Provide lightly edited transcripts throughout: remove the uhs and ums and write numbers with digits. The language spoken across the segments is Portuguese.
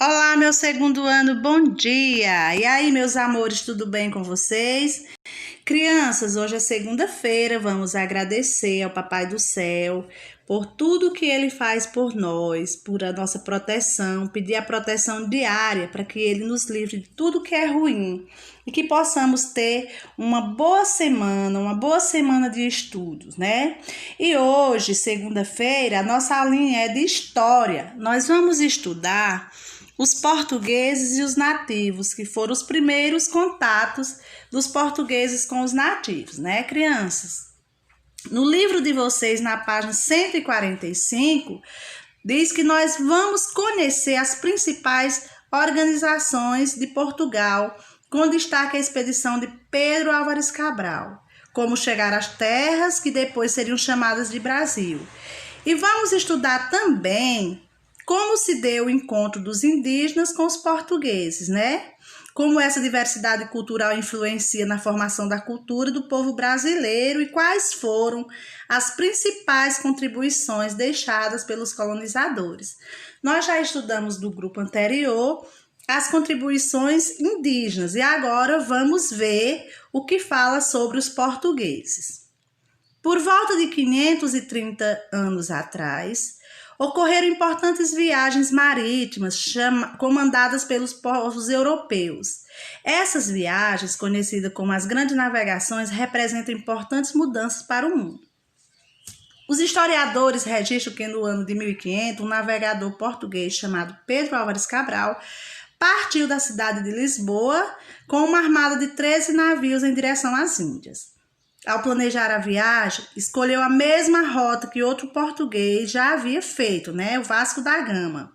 Olá, meu segundo ano, bom dia! E aí, meus amores, tudo bem com vocês? Crianças, hoje é segunda-feira, vamos agradecer ao Papai do Céu por tudo que Ele faz por nós, por a nossa proteção, pedir a proteção diária para que Ele nos livre de tudo que é ruim e que possamos ter uma boa semana de estudos, né? E hoje, segunda-feira, a nossa linha é de História. Nós vamos estudar os portugueses e os nativos, que foram os primeiros contatos dos portugueses com os nativos, né, crianças? No livro de vocês, na página 145, diz que nós vamos conhecer as principais organizações de Portugal, com destaque a expedição de Pedro Álvares Cabral, como chegar às terras que depois seriam chamadas de Brasil. E vamos estudar também como se deu o encontro dos indígenas com os portugueses, né? Como essa diversidade cultural influencia na formação da cultura do povo brasileiro e quais foram as principais contribuições deixadas pelos colonizadores. Nós já estudamos do grupo anterior as contribuições indígenas e agora vamos ver o que fala sobre os portugueses. Por volta de 530 anos atrás, ocorreram importantes viagens marítimas comandadas pelos povos europeus. Essas viagens, conhecidas como as grandes navegações, representam importantes mudanças para o mundo. Os historiadores registram que no ano de 1500, um navegador português chamado Pedro Álvares Cabral partiu da cidade de Lisboa com uma armada de 13 navios em direção às Índias. Ao planejar a viagem, escolheu a mesma rota que outro português já havia feito, né? O Vasco da Gama,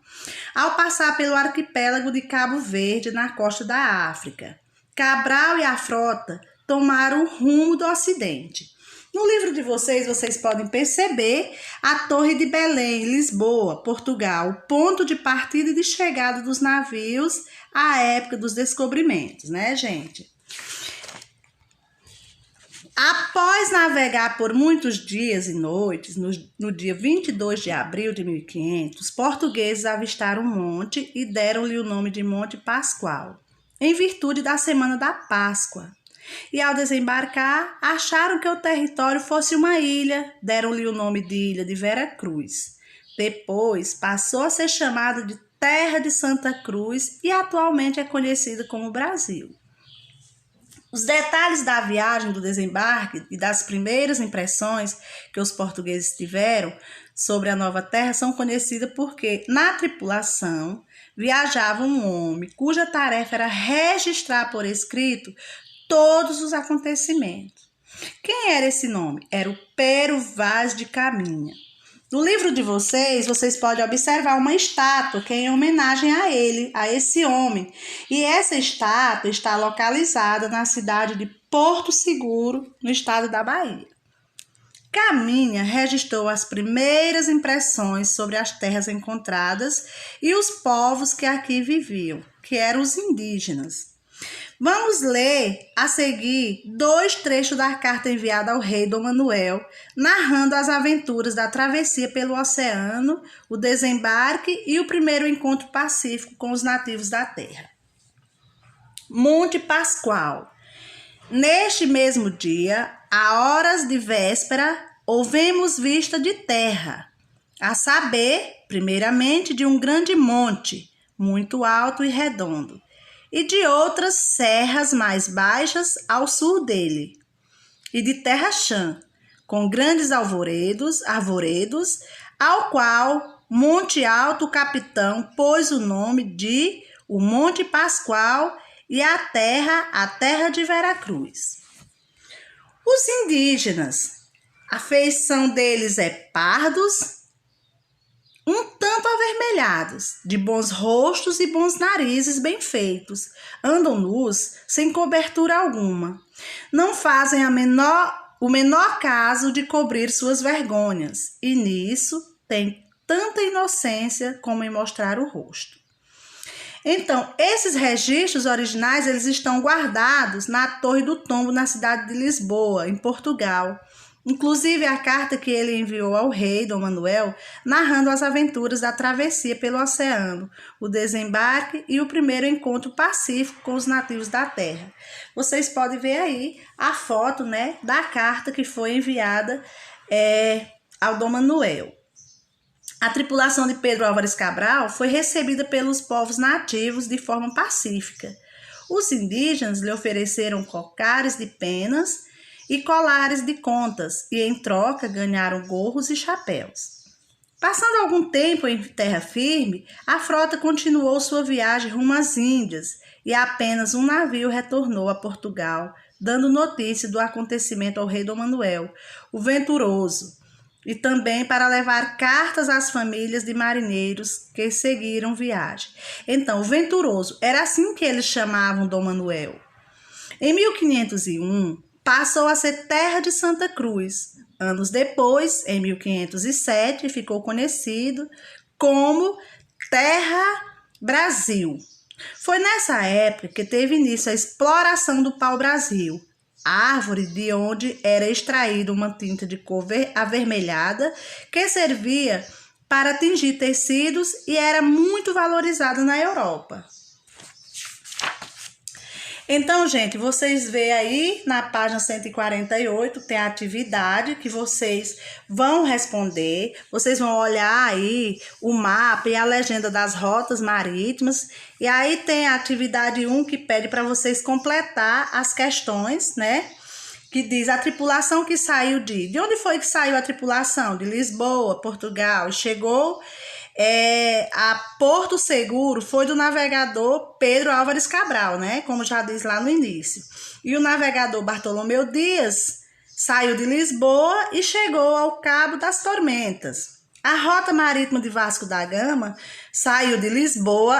ao passar pelo arquipélago de Cabo Verde, na costa da África. Cabral e a frota tomaram o rumo do ocidente. No livro de vocês podem perceber a Torre de Belém, Lisboa, Portugal, o ponto de partida e de chegada dos navios à época dos descobrimentos, né, gente? Após navegar por muitos dias e noites, no dia 22 de abril de 1500, os portugueses avistaram um monte e deram-lhe o nome de Monte Pascoal, em virtude da Semana da Páscoa. E ao desembarcar, acharam que o território fosse uma ilha, deram-lhe o nome de Ilha de Vera Cruz. Depois passou a ser chamada de Terra de Santa Cruz e atualmente é conhecida como Brasil. Os detalhes da viagem, do desembarque e das primeiras impressões que os portugueses tiveram sobre a nova terra são conhecidas porque, na tripulação, viajava um homem cuja tarefa era registrar por escrito todos os acontecimentos. Quem era esse nome? Era o Pero Vaz de Caminha. No livro de vocês podem observar uma estátua que é em homenagem a ele, a esse homem. E essa estátua está localizada na cidade de Porto Seguro, no estado da Bahia. Caminha registrou as primeiras impressões sobre as terras encontradas e os povos que aqui viviam, que eram os indígenas. Vamos ler a seguir 2 trechos da carta enviada ao rei Dom Manuel, narrando as aventuras da travessia pelo oceano, o desembarque e o primeiro encontro pacífico com os nativos da terra. Monte Pascoal. Neste mesmo dia, a horas de véspera, houvemos vista de terra, a saber, primeiramente, de um grande monte, muito alto e redondo, e de outras serras mais baixas ao sul dele, e de terra chã, com grandes arvoredos, ao qual Monte Alto o capitão pôs o nome de o Monte Pascoal e a terra de Vera Cruz. Os indígenas, a feição deles é pardos, um tanto avermelhados, de bons rostos e bons narizes bem feitos. Andam nus, sem cobertura alguma. Não fazem o menor caso de cobrir suas vergonhas, e nisso tem tanta inocência como em mostrar o rosto. Então, esses registros originais eles estão guardados na Torre do Tombo, na cidade de Lisboa, em Portugal. inclusive a carta que ele enviou ao rei Dom Manuel, narrando as aventuras da travessia pelo oceano, o desembarque e o primeiro encontro pacífico com os nativos da terra. Vocês podem ver aí a foto, né, da carta que foi enviada ao Dom Manuel. A tripulação de Pedro Álvares Cabral foi recebida pelos povos nativos de forma pacífica. Os indígenas lhe ofereceram cocares de penas e colares de contas, e em troca ganharam gorros e chapéus. Passando algum tempo em terra firme, a frota continuou sua viagem rumo às Índias, e apenas um navio retornou a Portugal, dando notícia do acontecimento ao rei Dom Manuel, o Venturoso, e também para levar cartas às famílias de marinheiros que seguiram viagem. Então, o Venturoso, era assim que eles chamavam Dom Manuel. Em 1501, passou a ser terra de Santa Cruz. Anos depois, em 1507, ficou conhecido como Terra Brasil. Foi nessa época que teve início a exploração do pau-brasil, árvore de onde era extraída uma tinta de cor avermelhada que servia para tingir tecidos e era muito valorizada na Europa. Então, gente, vocês veem aí na página 148, tem a atividade que vocês vão responder. Vocês vão olhar aí o mapa e a legenda das rotas marítimas. E aí tem a atividade 1 que pede para vocês completar as questões, né? Que diz a tripulação que saiu de onde foi que saiu a tripulação? De Lisboa, Portugal, e chegou a Porto Seguro, foi do navegador Pedro Álvares Cabral, né? Como já diz lá no início. E o navegador Bartolomeu Dias saiu de Lisboa e chegou ao Cabo das Tormentas. A rota marítima de Vasco da Gama saiu de Lisboa,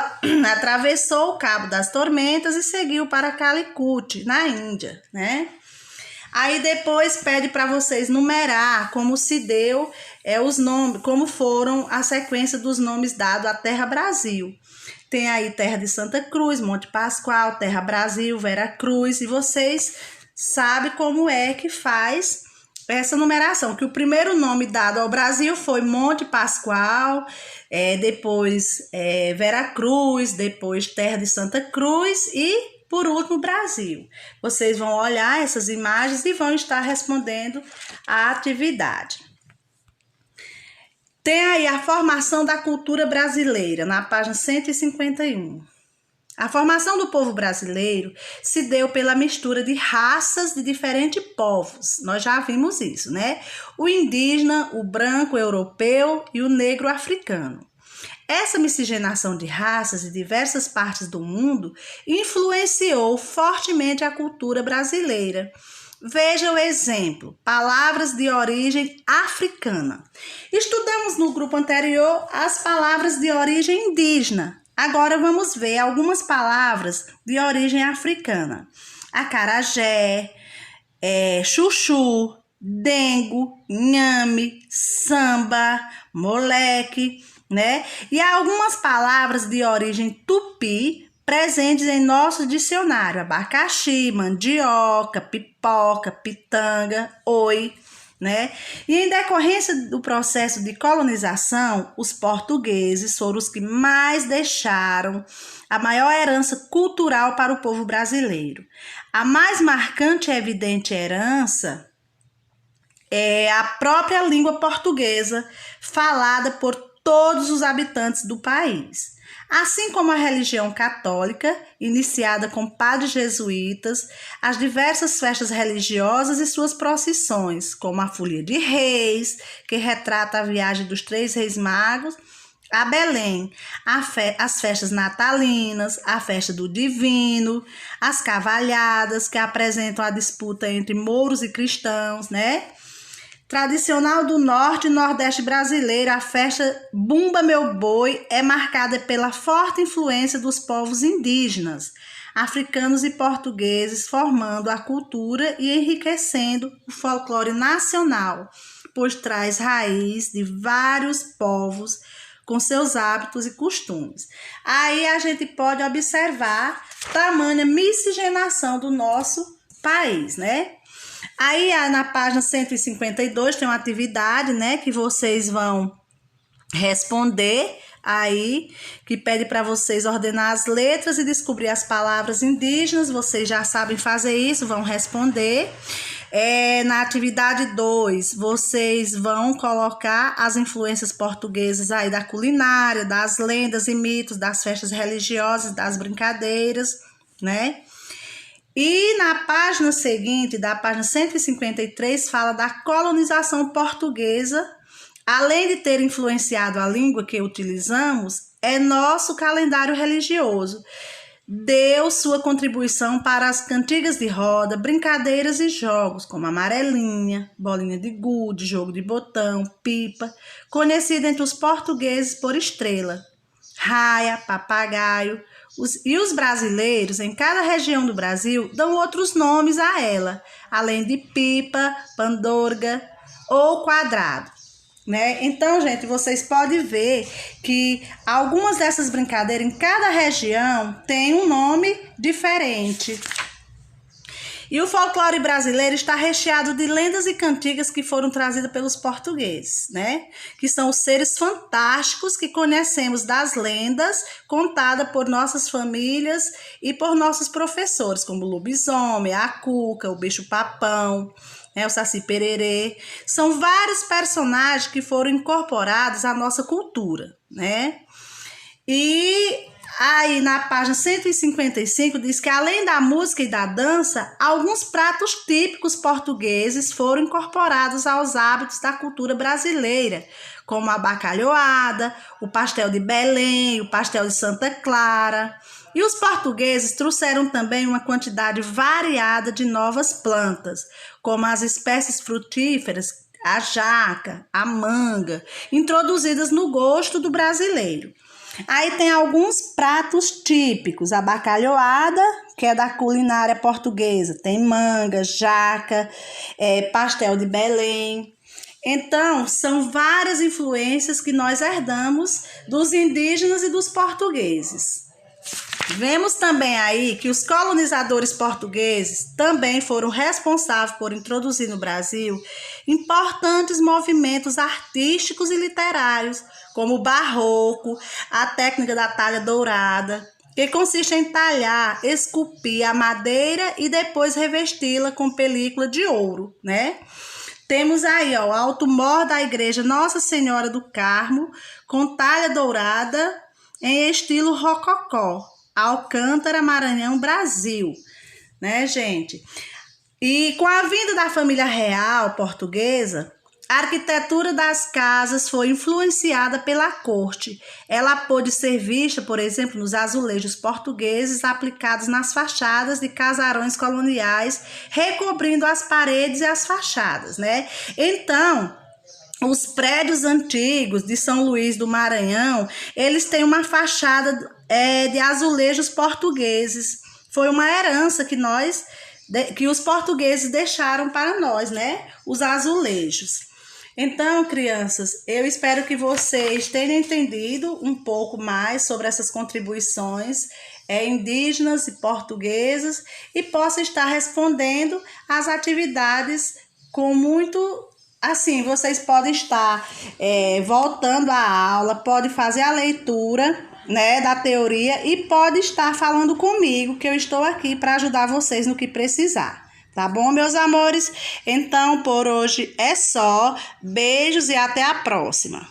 atravessou o Cabo das Tormentas e seguiu para Calicut, na Índia, né? Aí depois pede para vocês numerar como se deu os nomes, como foram a sequência dos nomes dados à Terra Brasil. Tem aí Terra de Santa Cruz, Monte Pascoal, Terra Brasil, Vera Cruz, e vocês sabem como é que faz essa numeração, que o primeiro nome dado ao Brasil foi Monte Pascoal, depois Vera Cruz, depois Terra de Santa Cruz e por último, Brasil. Vocês vão olhar essas imagens e vão estar respondendo a atividade. Tem aí a formação da cultura brasileira, na página 151. A formação do povo brasileiro se deu pela mistura de raças de diferentes povos. Nós já vimos isso, né? O indígena, o branco europeu e o negro africano. Essa miscigenação de raças de diversas partes do mundo influenciou fortemente a cultura brasileira. Veja o exemplo, palavras de origem africana. Estudamos no grupo anterior as palavras de origem indígena. Agora vamos ver algumas palavras de origem africana. Acarajé, chuchu, dengo, nhame, samba, moleque, né? E há algumas palavras de origem tupi presentes em nosso dicionário: abacaxi, mandioca, pipoca, pitanga, oi, né? E em decorrência do processo de colonização, os portugueses foram os que mais deixaram a maior herança cultural para o povo brasileiro. A mais marcante e evidente herança é a própria língua portuguesa, falada por todos os habitantes do país. Assim como a religião católica, iniciada com padres jesuítas, as diversas festas religiosas e suas procissões, como a Folia de Reis, que retrata a viagem dos 3 reis magos a Belém, as festas natalinas, a festa do Divino, as cavalhadas, que apresentam a disputa entre mouros e cristãos, né? Tradicional do norte e nordeste brasileiro, a festa Bumba Meu Boi é marcada pela forte influência dos povos indígenas, africanos e portugueses, formando a cultura e enriquecendo o folclore nacional, pois traz raiz de vários povos com seus hábitos e costumes. Aí a gente pode observar tamanha miscigenação do nosso país, né? Aí na página 152 tem uma atividade, né, que vocês vão responder aí, que pede para vocês ordenar as letras e descobrir as palavras indígenas. Vocês já sabem fazer isso, vão responder. Na atividade 2, vocês vão colocar as influências portuguesas aí da culinária, das lendas e mitos, das festas religiosas, das brincadeiras, né? E na página seguinte, da página 153, fala da colonização portuguesa. Além de ter influenciado a língua que utilizamos, é nosso calendário religioso. Deu sua contribuição para as cantigas de roda, brincadeiras e jogos, como amarelinha, bolinha de gude, jogo de botão, pipa, conhecida entre os portugueses por estrela, raia, papagaio. Os brasileiros, em cada região do Brasil, dão outros nomes a ela, além de pipa, pandorga ou quadrado. Né? Então, gente, vocês podem ver que algumas dessas brincadeiras em cada região tem um nome diferente. E o folclore brasileiro está recheado de lendas e cantigas que foram trazidas pelos portugueses, né? Que são os seres fantásticos que conhecemos das lendas contadas por nossas famílias e por nossos professores, como o lobisomem, a cuca, o bicho-papão, o Saci-Pererê. São vários personagens que foram incorporados à nossa cultura, né? E aí na página 155 diz que além da música e da dança, alguns pratos típicos portugueses foram incorporados aos hábitos da cultura brasileira, como a bacalhoada, o pastel de Belém, o pastel de Santa Clara. E os portugueses trouxeram também uma quantidade variada de novas plantas, como as espécies frutíferas, a jaca, a manga, introduzidas no gosto do brasileiro. Aí tem alguns pratos típicos, a bacalhoada, que é da culinária portuguesa, tem manga, jaca, pastel de Belém. Então, são várias influências que nós herdamos dos indígenas e dos portugueses. Vemos também aí que os colonizadores portugueses também foram responsáveis por introduzir no Brasil importantes movimentos artísticos e literários, como o barroco, a técnica da talha dourada, que consiste em talhar, esculpir a madeira e depois revesti-la com película de ouro, né? Temos aí, ó, o alto mor da igreja Nossa Senhora do Carmo, com talha dourada em estilo rococó, Alcântara, Maranhão, Brasil, né, gente? E com a vinda da família real portuguesa, a arquitetura das casas foi influenciada pela corte. Ela pôde ser vista, por exemplo, nos azulejos portugueses aplicados nas fachadas de casarões coloniais, recobrindo as paredes e as fachadas, né? Então, os prédios antigos de São Luís do Maranhão, eles têm uma fachada de azulejos portugueses. Foi uma herança que os portugueses deixaram para nós, né? Os azulejos. Então, crianças, eu espero que vocês tenham entendido um pouco mais sobre essas contribuições indígenas e portuguesas e possam estar respondendo às atividades com muito... Assim, vocês podem estar voltando à aula, podem fazer a leitura, né, da teoria e pode estar falando comigo, que eu estou aqui para ajudar vocês no que precisar. Tá bom, meus amores? Então, por hoje é só. Beijos e até a próxima.